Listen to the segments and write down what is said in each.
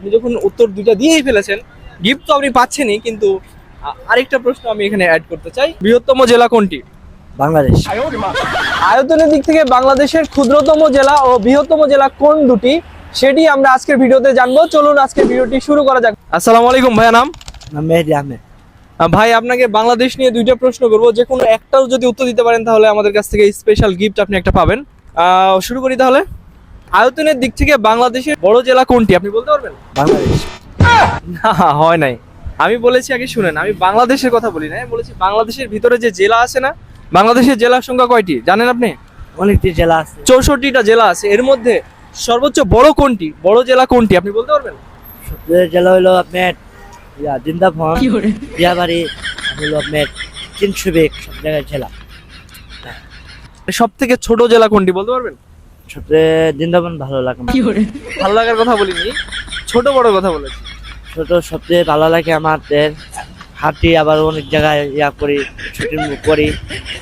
আপনি যখন উত্তর দুইটা দিয়েই ফেলেছেন, গিফট তো আপনি পাচ্ছেনই, কিন্তু আরেকটা প্রশ্ন আমি এখানে অ্যাড করতে চাই। বৃহত্তম জেলা কোনটি? বাংলাদেশ। আয়তনের দিক থেকে বাংলাদেশের ক্ষুদ্রতম জেলা ও বৃহত্তম জেলা কোন দুটি, সেটি আমরা আজকের ভিডিওতে জানবো। চলুন আজকের ভিডিওটি শুরু করা যাক। আসসালামু আলাইকুম ভাইয়া, নাম? মেহেদি আহমেদ। ভাই, আপনাকে বাংলাদেশ নিয়ে দুইটা প্রশ্ন করবো, যে কোনো একটাও যদি উত্তর দিতে পারেন তাহলে আমাদের কাছ থেকে স্পেশাল গিফট আপনি একটা পাবেন। শুরু করি তাহলে। আয়তনের দিক থেকে বাংলাদেশের বড় জেলা কোনটি, আপনি বলতে পারবেন? বাংলাদেশ। না, হয় নাই। আমি বলেছি, আগে শুনেন, আমি বাংলাদেশের কথা বলি না, আমি বলেছি বাংলাদেশের ভিতরে যে জেলা আছে না, বাংলাদেশের জেলার সংখ্যা কয়টি জানেন আপনি? অনেকটি জেলা আছে। 64টা জেলা আছে। এর মধ্যে সর্বোচ্চ বড় কোনটি, বড় জেলা কোনটি, আপনি বলতে পারবেন? সবচেয়ে জেলা হলো আপনার জিন্দাফন, বিয়াবাড়ি, হলো আপনার চিনসুবেক, সব জায়গায় জেলা। সব থেকে ছোট জেলা কোনটি বলতে পারবেন? সবচেয়ে জিন্দাফন ভালো লাগে আমার। ভালো লাগার কথা বলিনি, ছোট বড় কথা বলেছি। ছোট সবচেয়ে ভালো লাগে আমাদের। হাঁটি, আবার অনেক জায়গায় করি, ছুটি করি,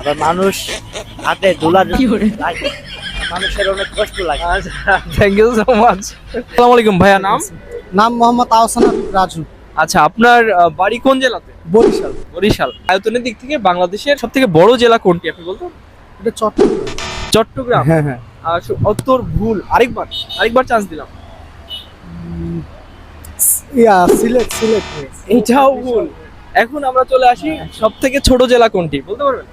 আবার মানুষ হাতে দোলা লাগে, মানুষের অনেক কষ্ট লাগে। Thank you so much. আসসালামু আলাইকুম ভাইয়া, নাম? নাম মোহাম্মদ আহসান রাজু। আচ্ছা, আপনার বাড়ি কোন জেলাতে? বরিশাল। বরিশাল। আয়তনের দিক থেকে বাংলাদেশের সব থেকে বড় জেলা কোনটি, আপনি বলতে পারবেন? এটা চট্টগ্রাম। চট্টগ্রাম। হ্যাঁ হ্যাঁ। উত্তর ভুল। আরেকবার চান্স দিলাম। সিলেট সিলেট। এটাও ভুল। এখন আমরা চলে আসি, সব থেকে ছোট জেলা কোনটি বলতে পারবেন?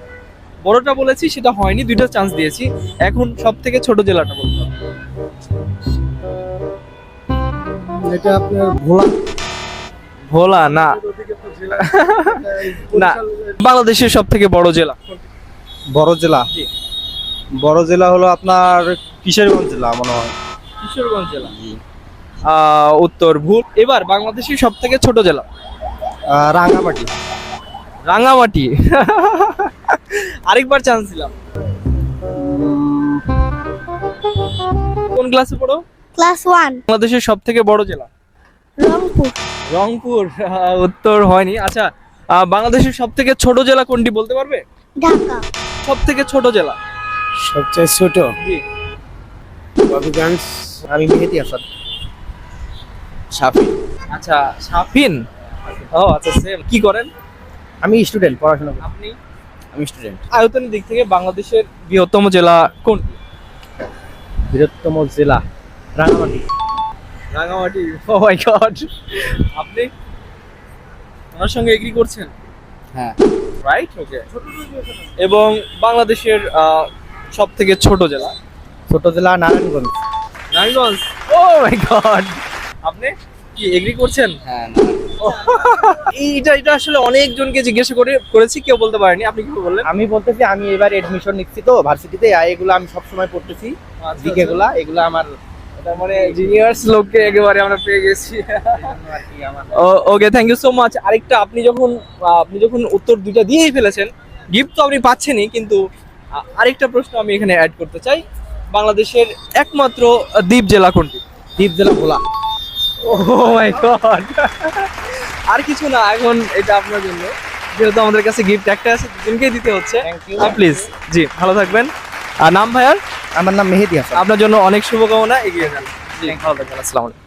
বড়টা বলেছি, সেটা হয়নি, দুইটা চান্স দিয়েছি। এখন সব থেকে ছোট জেলাটা বলতে হবে। এটা আপনার ভোলা। ভোলা না, না। বাংলাদেশের সব থেকে বড় জেলা। বড় জেলা, জি। বড় জেলা হলো আপনার কিশোরগঞ্জ জেলা মনে হয়। কিশোরগঞ্জ জেলা। উত্তর ভুল। এবার বাংলাদেশের সব থেকে ছোট জেলা। রাঙ্গামাটি। রাঙ্গামাটি। আরেকবার চান্স দিলাম। কোন ক্লাসে পড়ো? ক্লাস 1 বাংলাদেশের সব থেকে বড় জেলা। রংপুর। রংপুর। উত্তর হয়নি। আচ্ছা, বাংলাদেশের সব থেকে ছোট জেলা কোনটি বলতে পারবে? ঢাকা। সব থেকে ছোট জেলা। সবচেয়ে ছোট জি। হবিগঞ্জ। আমি মেহেদি হাসান। সাফি। আচ্ছা, সাফিন। ও আচ্ছা, সেম। কি করেন আমি স্টুডেন্ট, পড়াশোনা করি। আপনি? আমি স্টুডেন্ট। আয়তনের দিক থেকে বাংলাদেশের বৃহত্তম জেলা কোনটি? বৃহত্তম জেলা রাঙ্গামাটি। রাঙ্গামাটি। ও মাই গড। আপনি ওনার সঙ্গে এগ্রি করছেন? হ্যাঁ। রাইট, ওকে। এবং বাংলাদেশের সব থেকে ছোট জেলা। ছোট জেলা নারায়ণগঞ্জ। নারায়ণগঞ্জ। ও মাই গড। আপনি কি এগ্রি করছেন? হ্যাঁ। এটা আসলে অনেকজনকে জিজ্ঞাসা করেছি, কেউ বলতে পারেনি। আপনি কি বললেন? আমি বলতেছি, আমি এবার এডমিশন নিচ্ছি তো ভার্সিটিতে, এগুলো আমি সব সময় পড়তেছি। জিকে গুলা, এগুলো আমার তার মানে জিনিয়ার্স লোককে একেবারে আমরা পেয়ে গেছি। আর কি আমার। ওকে, থ্যাংক ইউ সো মাচ। আরেকটা, আপনি যখন উত্তর দুইটা দিয়েই ফেলেছেন, গিফট তো আপনি পাচ্ছেনই, কিন্তু আরেকটা প্রশ্ন আমি এখানে অ্যাড করতে চাই। বাংলাদেশের একমাত্র দ্বীপ জেলা কোনটি? দ্বীপ জেলা ভোলা। ও মাই গড। আর কিছু না, এখন এটা আপনার জন্য, যেহেতু আমাদের কাছে গিফট একটা আছে, দুজনকেই দিতে হচ্ছে। Thank you. প্লিজ। জি, ভালো থাকবেন। আর নাম ভাইয়ার? আমার নাম মেহেদি হাসান। আপনার জন্য অনেক শুভকামনা, এগিয়ে যান। জি, ভালো থাকবেন। আসসালামু আলাইকুম।